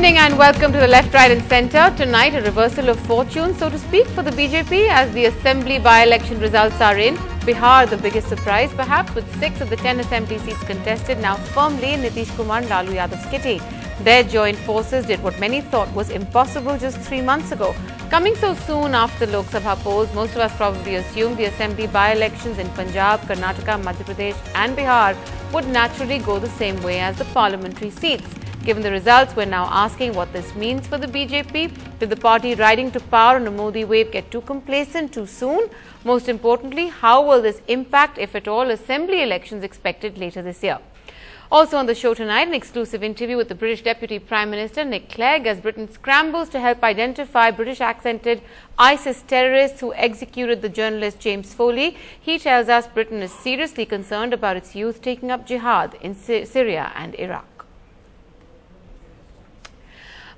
evening and welcome to the Left, Right and Centre. Tonight, a reversal of fortune, so to speak, for the BJP as the assembly by-election results are in. Bihar, the biggest surprise perhaps, with 6 of the 10 assembly seats contested now firmly in Nitish Kumar and Lalu Yadav's kitty. Their joint forces did what many thought was impossible just 3 months ago. Coming so soon after the Lok Sabha polls, most of us probably assumed the assembly by-elections in Punjab, Karnataka, Madhya Pradesh and Bihar would naturally go the same way as the parliamentary seats. Given the results, we're now asking what this means for the BJP. Did the party riding to power on a Modi wave get too complacent too soon? Most importantly, how will this impact, if at all, assembly elections expected later this year? Also on the show tonight, an exclusive interview with the British Deputy Prime Minister Nick Clegg as Britain scrambles to help identify British-accented ISIS terrorists who executed the journalist James Foley. He tells us Britain is seriously concerned about its youth taking up jihad in Syria and Iraq.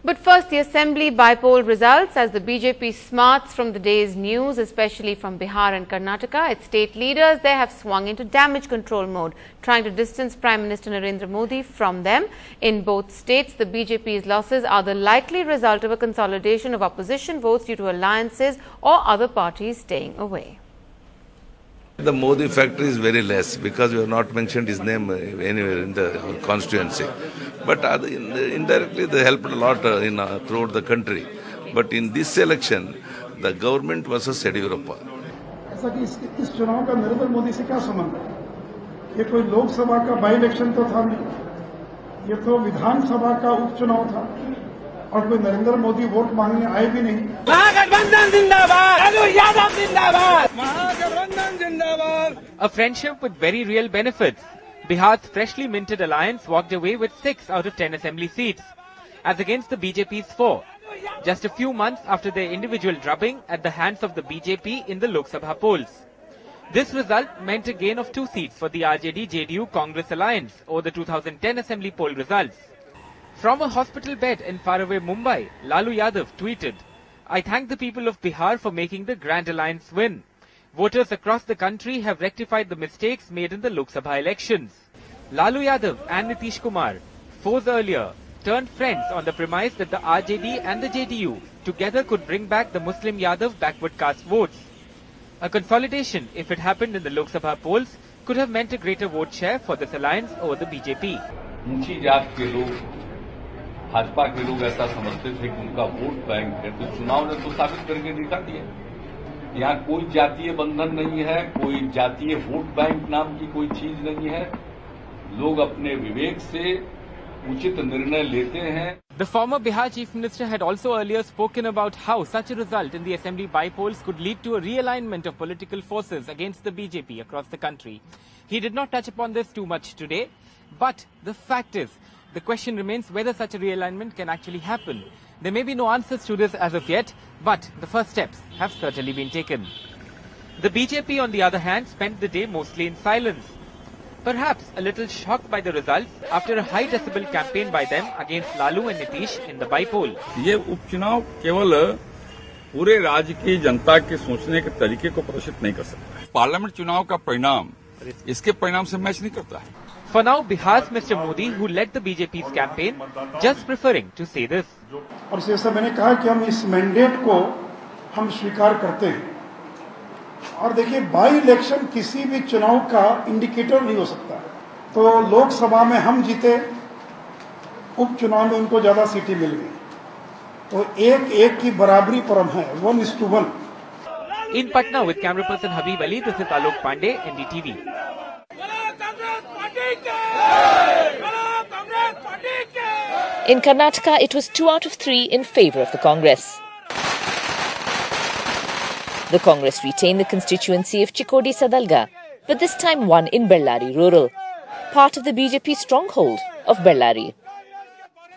But first, the assembly by-poll results as the BJP smarts from the day's news, especially from Bihar and Karnataka. Its state leaders there have swung into damage control mode, trying to distance Prime Minister Narendra Modi from them. In both states, the BJP's losses are the likely result of a consolidation of opposition votes due to alliances or other parties staying away. The Modi factor is very less because we have not mentioned his name anywhere in the constituency. But indirectly they helped a lot throughout the country. But in this election, the government versus Yadav. ऐसा कि इस चुनाव का नरेंद्र मोदी से क्या संबंध है? ये कोई लोकसभा का बाई इलेक्शन तो था नहीं, ये तो विधानसभा का उपचुनाव था और कोई नरेंद्र मोदी वोट मांगने आए भी नहीं। महागठबंधन जिंदाबाद, लालू यादव जिंदाबाद, महागठबंधन जिंदाबाद। A friendship with very real benefits. Bihar's freshly minted alliance walked away with 6 out of 10 assembly seats, as against the BJP's 4, just a few months after their individual drubbing at the hands of the BJP in the Lok Sabha polls. This result meant a gain of 2 seats for the RJD-JDU-Congress alliance over the 2010 assembly poll results. From a hospital bed in faraway Mumbai, Lalu Yadav tweeted, "I thank the people of Bihar for making the Grand Alliance win. Voters across the country have rectified the mistakes made in the Lok Sabha elections." Lalu Yadav and Nitish Kumar, foes earlier, turned friends on the premise that the RJD and the JDU together could bring back the Muslim Yadav backward caste votes. A consolidation, if it happened in the Lok Sabha polls, could have meant a greater vote share for this alliance over the BJP. ऊंची जात के लोग, भाजपा के लोग ऐसा समझते थे कि उनका वोट बैंक है, तो चुनाव ने तो साबित करके दिखा दिया। यहाँ कोई जातीय बंधन नहीं है, कोई जातीय वोट बैंक नाम की कोई चीज नहीं है। लोग अपने विवेक से उचित निर्णय लेते हैं। The former Bihar Chief Minister had also earlier spoken about how such a result in the assembly by-polls could lead to a realignment of political forces against the BJP across the country. He did not touch upon this too much today, but the fact is, the question remains whether such a realignment can actually happen. There may be no answers to this as of yet, but the first steps have certainly been taken. The BJP, on the other hand, spent the day mostly in silence. Perhaps a little shocked by the results after a high decibel campaign by them against Lalu and Nitish in the by-poll. ये उपचुनाव केवल पूरे राज्य की जनता के सोचने के तरीके को प्रदर्शित नहीं कर सकता। पार्लियामेंट चुनाव का परिणाम इसके परिणाम से मैच नहीं करता है। For now, Bihar's Mr. Modi, who led the BJP's campaign, just preferring to say this. और जैसा मैंने कहा कि हम इस मैंडेट को हम स्वीकार करते हैं और देखिए बाई इलेक्शन किसी भी चुनाव का इंडिकेटर नहीं हो सकता। तो लोकसभा में हम जीते, उपचुनाव में उनको ज्यादा सीटें मिल गई, तो 1-1 की बराबरी पर हम है, 1:1। In Patna with camera person Habib Ali, this is Alok Pandey, NDTV. In Karnataka, it was 2 out of 3 in favour of the Congress. The Congress retained the constituency of Chikodi Sadalga, but this time won in Bellary rural, part of the BJP stronghold of Bellary.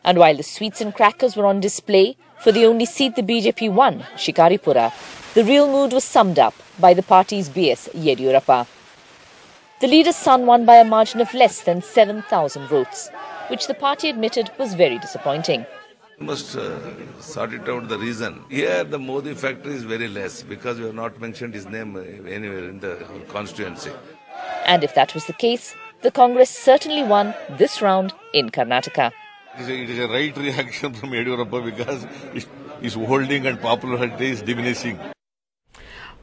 And while the sweets and crackers were on display for the only seat the BJP won, Shikaripura, the real mood was summed up by the party's BS Yediyurappa. The leader's son won by a margin of less than 7,000 votes, which the party admitted was very disappointing. We must sort it out the reason. Here the Modi factor is very less because we have not mentioned his name anywhere in the constituency. And if that was the case, the Congress certainly won this round in Karnataka. It is a right reaction from Yadav because his holding and popularity is diminishing.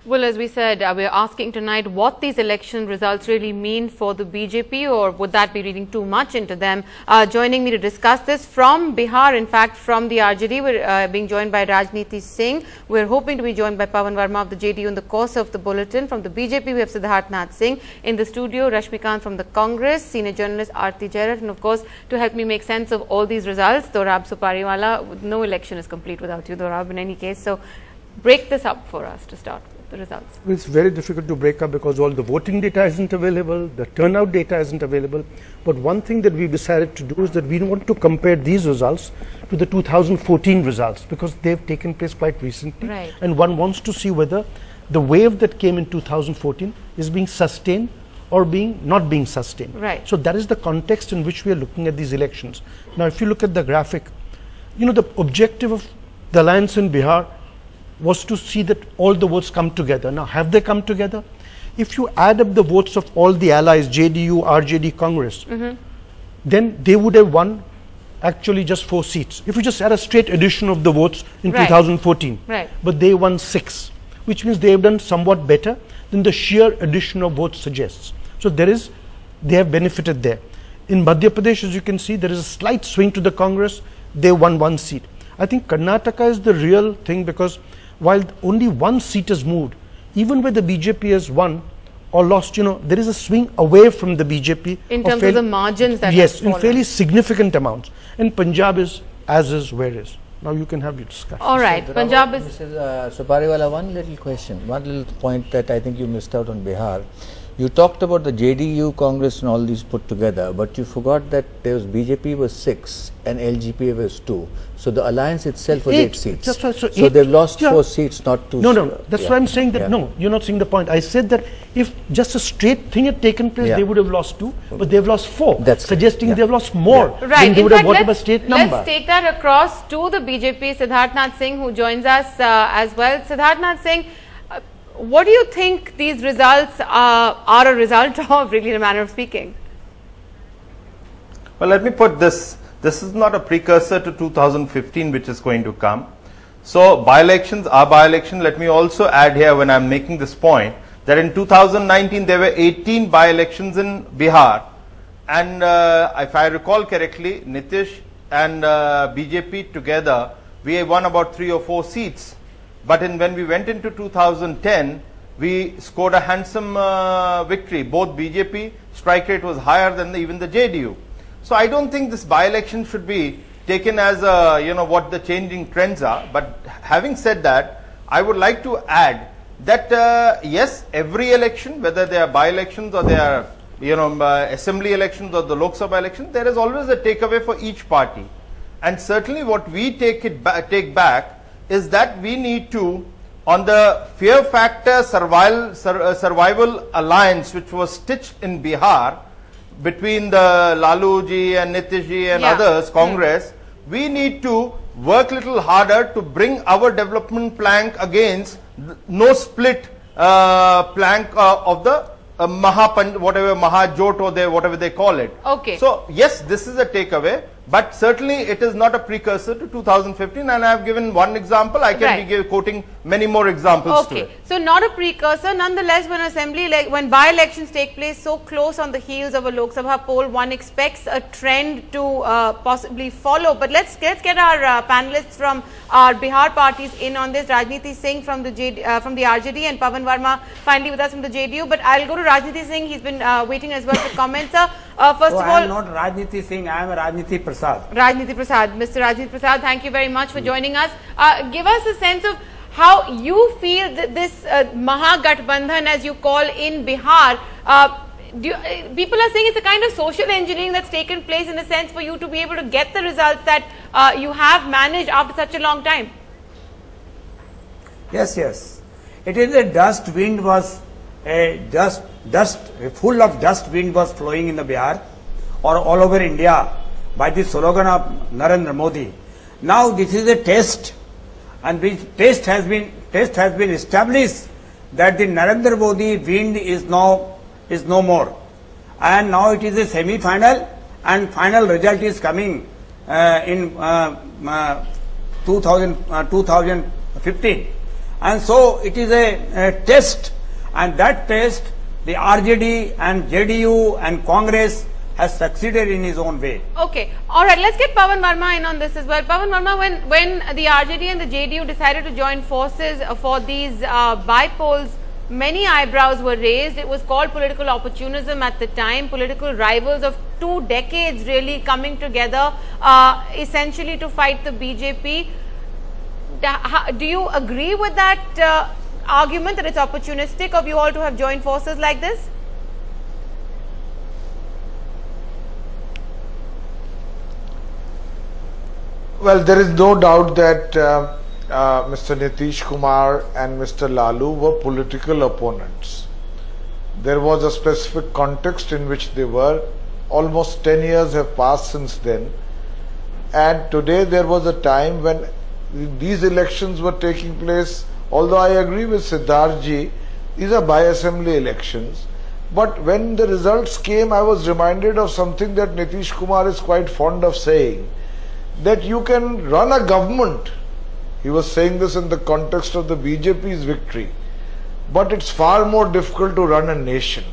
Well, as we said, we're asking tonight what these election results really mean for the BJP, or would that be reading too much into them? Joining me to discuss this from Bihar, in fact from the RJD, we're being joined by Nitish Singh. We're hoping to be joined by Pawan Verma of the JDU in the course of the bulletin. From the BJP, we have Siddharth Singh. In the studio, Rashmikant from the Congress, senior journalist Aarti Jairat, and of course, to help me make sense of all these results, Dorab Supariwala. No election is complete without you, Dorab, in any case. So break this up for us to start with. The results. It's very difficult to break up because all the voting data isn't available, the turnout data isn't available. But one thing that we decided to do is that we want to compare these results to the 2014 results because they've taken place quite recently. Right. And one wants to see whether the wave that came in 2014 is being sustained or not being sustained. Right. So that is the context in which we are looking at these elections. Now, if you look at the graphic, you know, the objective of the alliance in Bihar was to see that all the votes come together. Now, have they come together? If you add up the votes of all the allies, JDU, RJD, Congress, then they would have won actually just 4 seats. If you just add a straight addition of the votes in 2014, but they won 6, which means they have done somewhat better than the sheer addition of votes suggests. So they have benefited there. In Madhya Pradesh, as you can see, there is a slight swing to the Congress. They won 1 seat. I think Karnataka is the real thing because while only 1 seat has moved, even where the BJP has won or lost, you know, there is a swing away from the BJP. In terms of the margins that yes, in fairly significant amounts. And Punjab is as is, where is. Now you can have your discussion. All right, so, Punjab is... Mrs. Supariwala, one little question, one little point that I think you missed out on Bihar. You talked about the JDU, Congress and all these put together, but you forgot that there was BJP was 6 and LGP was 2. So the alliance itself was 8 seats. That's right, so they've lost 4 seats, not 2. No, that's why I'm saying that no, you're not seeing the point. I said that if just a straight thing had taken place, they would have lost 2, but they've lost 4, that's suggesting they've lost more than they would have whatever state number. Let's take that across to the BJP, Siddharth Singh, who joins us as well. Siddharth Singh, what do you think these results are a result of, really, in a manner of speaking? Well, let me put this. This is not a precursor to 2015, which is going to come. So, by-elections are by-election. Let me also add here, when I'm making this point, that in 2019, there were 18 by-elections in Bihar. And if I recall correctly, Nitish and BJP together, we won about 3 or 4 seats. But when we went into 2010, we scored a handsome victory. Both BJP strike rate was higher than even the JDU. So I don't think this by-election should be taken as what the changing trends are. But having said that, I would like to add that yes, every election, whether they are by-elections or they are assembly elections or the Lok Sabha election, there is always a takeaway for each party. And certainly what we take back is that we need to, on the fear factor survival alliance which was stitched in Bihar between the Lalu ji and Nitish ji and others, Congress, we need to work a little harder to bring our development plank against no split plank of the Mahajot or whatever they call it. Okay. So yes, this is a takeaway. But certainly it is not a precursor to 2015, and I have given one example. I can be quoting many more examples to it. So not a precursor. Nonetheless, when by-elections take place so close on the heels of a Lok Sabha poll, one expects a trend to possibly follow. But let's get our panelists from our Bihar parties in on this. Nitish Singh from the RJD and Pawan Verma finally with us from the JDU. But I'll go to Nitish Singh. He's been waiting as well to comment, sir. First of all, I am not Nitish Singh, I am Nitish Prasad. Nitish Prasad. Mr. Nitish Prasad, thank you very much for joining us. Give us a sense of how you feel that this Mahagathbandhan, as you call, in Bihar, people are saying it's a kind of social engineering that's taken place in a sense for you to be able to get the results that you have managed after such a long time. Yes, yes. It is a dust wind was full of dust wind was flowing in the Bihar or all over India by the slogan of Narendra Modi. Now this is a test, and this test has been established that the Narendra Modi wind is no more, and now it is a semi-final and final result is coming in 2015. And so it is a test, and that test the RJD and JDU and Congress has succeeded in his own way. Okay, all right, let's get Pawan Verma in on this as well. Pawan Verma, when the RJD and the JDU decided to join forces for these by-polls, many eyebrows were raised. It was called political opportunism at the time, political rivals of 2 decades really coming together essentially to fight the BJP. Do you agree with that argument that it's opportunistic of you all to have joined forces like this? Well, there is no doubt that Mr. Nitish Kumar and Mr. Lalu were political opponents. There was a specific context in which they were. Almost 10 years have passed since then. And today there was a time when these elections were taking place. Although I agree with Siddharthji, these are by-assembly elections. But when the results came, I was reminded of something that Nitish Kumar is quite fond of saying, that you can run a government. He was saying this in the context of the BJP's victory. But it's far more difficult to run a nation.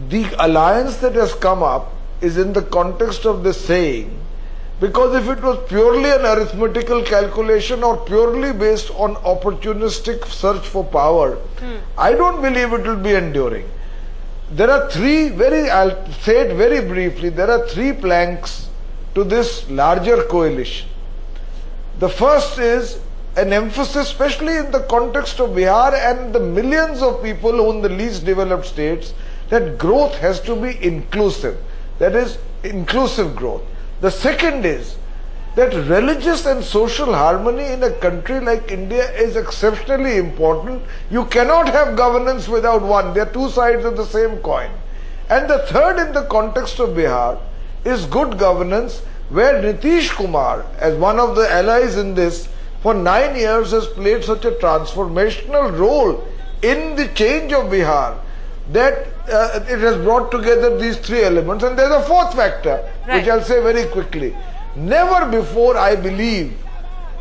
The alliance that has come up is in the context of this saying, because if it was purely an arithmetical calculation or purely based on opportunistic search for power, I don't believe it will be enduring. There are I'll say it very briefly, there are 3 planks to this larger coalition. The first is an emphasis, especially in the context of Bihar and the millions of people in the least developed states, that growth has to be inclusive. That is, inclusive growth. The second is that religious and social harmony in a country like India is exceptionally important. You cannot have governance without one. They are 2 sides of the same coin. And the third, in the context of Bihar, is good governance, where Nitish Kumar, as one of the allies in this, for 9 years has played such a transformational role in the change of Bihar, that it has brought together these 3 elements. And there's a 4th factor, which I'll say very quickly. Never before, I believe,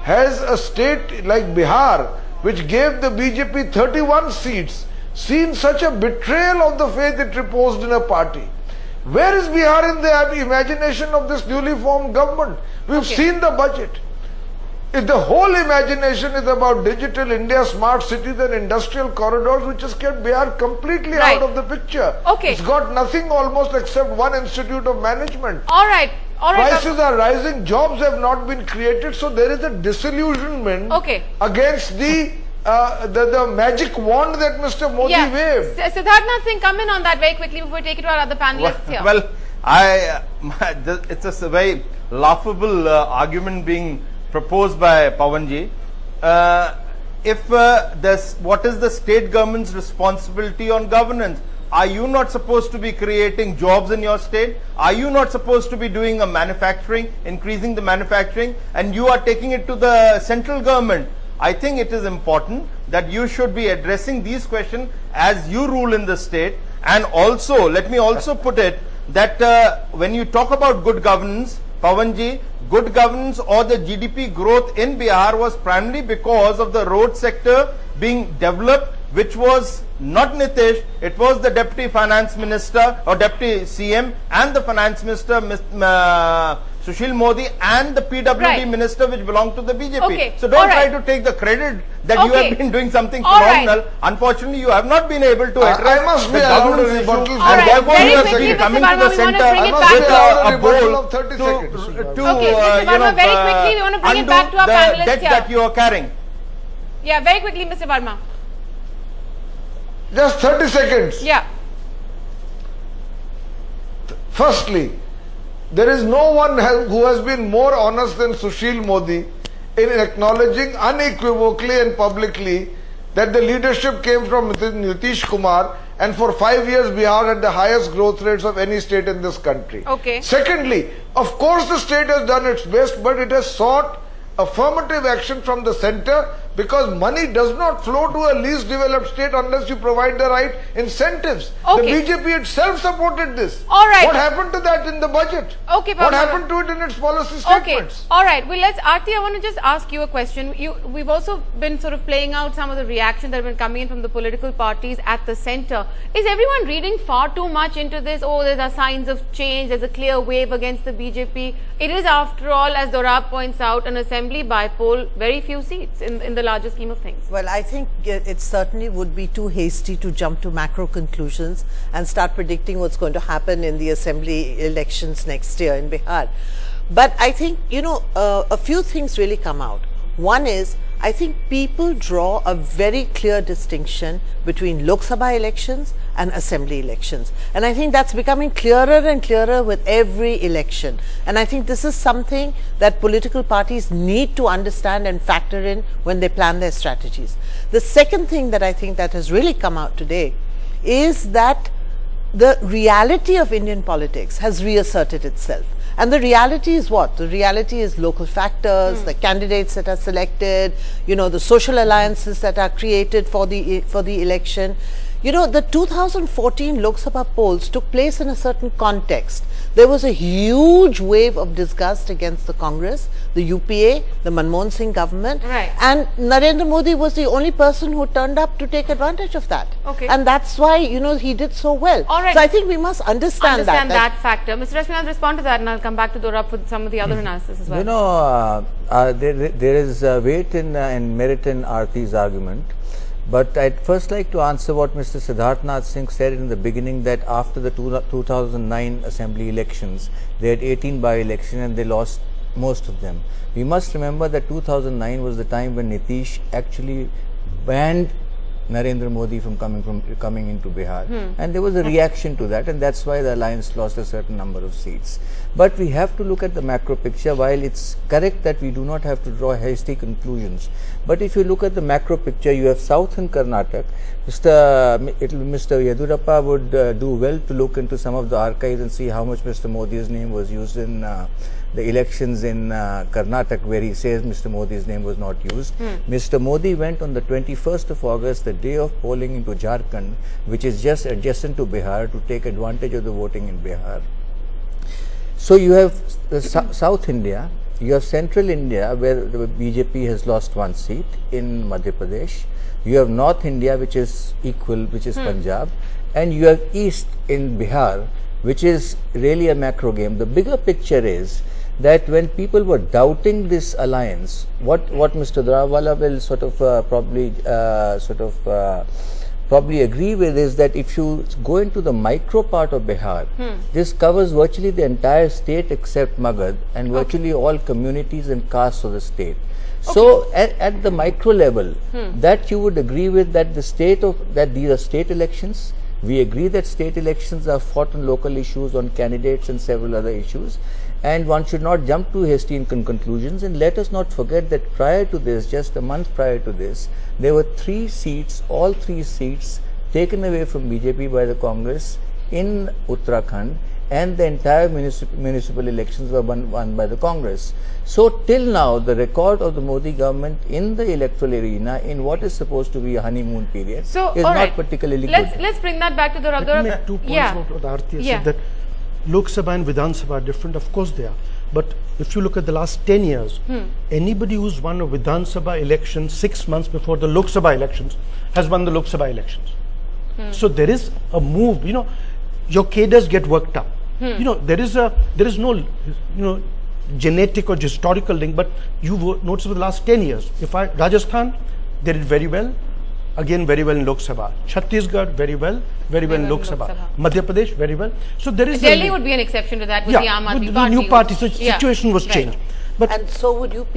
has a state like Bihar, which gave the BJP 31 seats, seen such a betrayal of the faith it reposed in a party. Where is Bihar in the imagination of this newly formed government? We've seen the budget. If the whole imagination is about digital India, smart cities and industrial corridors, which has kept Bihar completely out of the picture. It's got nothing almost except one institute of management. All right. Prices are rising, jobs have not been created, so there is a disillusionment against the magic wand that Mr. Modi waved. Siddharth Singh, come in on that very quickly before we take it to our other panelists here. Well, it's a very laughable argument being proposed by Pawanji. What is the state government's responsibility on governance? Are you not supposed to be creating jobs in your state? Are you not supposed to be doing a manufacturing, increasing the manufacturing, and you are taking it to the central government? I think it is important that you should be addressing these questions as you rule in the state. And also, let me also put it that when you talk about good governance, Pawanji, good governance or the GDP growth in Bihar was primarily because of the road sector being developed, which was not Nitish, it was the Deputy Finance Minister or Deputy CM and the Finance Minister, Sushil Modi, and the PWD Minister, which belonged to the BJP. So don't try to take the credit that you have been doing something phenomenal. Unfortunately, you have not been able to address the governance issue, and therefore you have been coming to the center with a bowl to undo the debt that you are carrying. Yeah, very quickly, Mr. Verma. Just 30 seconds. Yeah. Firstly, there is no one who has been more honest than Sushil Modi in acknowledging unequivocally and publicly that the leadership came from Nitish Kumar, and for 5 years Bihar had the highest growth rates of any state in this country. Secondly, of course the state has done its best, but it has sought affirmative action from the center, Because money does not flow to a least developed state unless you provide the right incentives. Okay. The BJP itself supported this. All right. What happened to that in the budget? Okay, what happened to it in its policy statements? Okay. All right. Well, let's, Aarti, I want to just ask you a question. We've also been sort of playing out some of the reactions that have been coming in from the political parties at the centre. Is everyone reading far too much into this? Oh, there are signs of change. There's a clear wave against the BJP. It is, after all, as Dorab points out, an assembly by poll, very few seats in the larger scheme of things. Well, I think it certainly would be too hasty to jump to macro conclusions and start predicting what's going to happen in the assembly elections next year in Bihar. But I think, you know, a few things really come out. One is, I think people draw a very clear distinction between Lok Sabha elections and assembly elections. And I think that's becoming clearer and clearer with every election. And I think this is something that political parties need to understand and factor in when they plan their strategies. The second thing that I think that has really come out today is that the reality of Indian politics has reasserted itself. And the reality is what? The reality is local factors, the candidates that are selected, you know, the social alliances that are created for the election. You know, the 2014 Lok Sabha polls took place in a certain context. There was a huge wave of disgust against the Congress, the UPA, the Manmohan Singh government. Right. And Narendra Modi was the only person who turned up to take advantage of that. Okay. And that's why, you know, he did so well. All right. So I think we must understand that factor. Mr. Rashmi, I'll respond to that and I'll come back to Dorab for some of the other analysis as well. You know, there is weight in merit in Aarti's argument. But I'd first like to answer what Mr. Siddharthnath Singh said in the beginning, that after the 2009 assembly elections, they had 18 by-elections and they lost most of them. We must remember that 2009 was the time when Nitish actually banned Narendra Modi from coming into Bihar, and there was a reaction to that, and that's why the alliance lost a certain number of seats. But we have to look at the macro picture. While it's correct that we do not have to draw hasty conclusions, but if you look at the macro picture, you have South and Karnataka. Mr. Yadurappa would do well to look into some of the archives and see how much Mr. Modi's name was used in the elections in Karnataka, where he says Mr. Modi's name was not used. Mr. Modi went on the 21st of August, the day of polling, into Jharkhand, which is just adjacent to Bihar, to take advantage of the voting in Bihar. So you have South India, you have Central India, where the BJP has lost 1 seat in Madhya Pradesh. You have North India, which is equal, which is Punjab, and you have East in Bihar, which is really a macro game. The bigger picture is that when people were doubting this alliance, what Mr. Dharawala will probably agree with is that if you go into the micro part of Bihar, this covers virtually the entire state except Magad and virtually all communities and castes of the state. So at the micro level, that you would agree with that these are state elections. We agree that state elections are fought on local issues, on candidates and several other issues, and one should not jump too hasty in conclusions. And let us not forget that prior to this, just a month prior to this, there were 3 seats, all 3 seats taken away from BJP by the Congress in Uttarakhand, and the entire municipal elections were won by the Congress. So till now, the record of the Modi government in the electoral arena, in what is supposed to be a honeymoon period, is not particularly good. Let's bring that back to the Let me make 2 points about what Aarti said, that Lok Sabha and Vidhan Sabha are different. Of course they are. But if you look at the last 10 years, anybody who's won a Vidhan Sabha election 6 months before the Lok Sabha elections has won the Lok Sabha elections. So there is a move, you know, your cadres get worked up. You know, there is no, you know, genetic or historical link, but you've noticed for the last 10 years. Rajasthan, they did very well, again very well in Lok Sabha. Chhattisgarh, very well in Lok Sabha. Madhya Pradesh, very well. So there is Delhi would be an exception to that with the Aam Aadmi Party. The new party, so situation was changed. But and so would UP.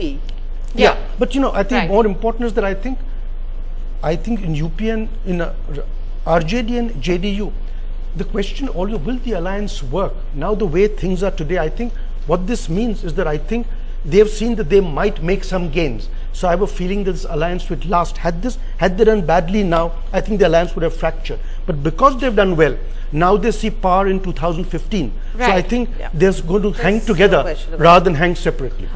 But you know, I think more important is that I think in UP and in RJD and JDU, the question always, will the alliance work? Now the way things are today, I think what this means is that I think they have seen that they might make some gains. So I have a feeling that this alliance would last. Had they done badly now, I think the alliance would have fractured. But because they've done well, now they see power in 2015. So I think they're going to hang together rather than hang separately.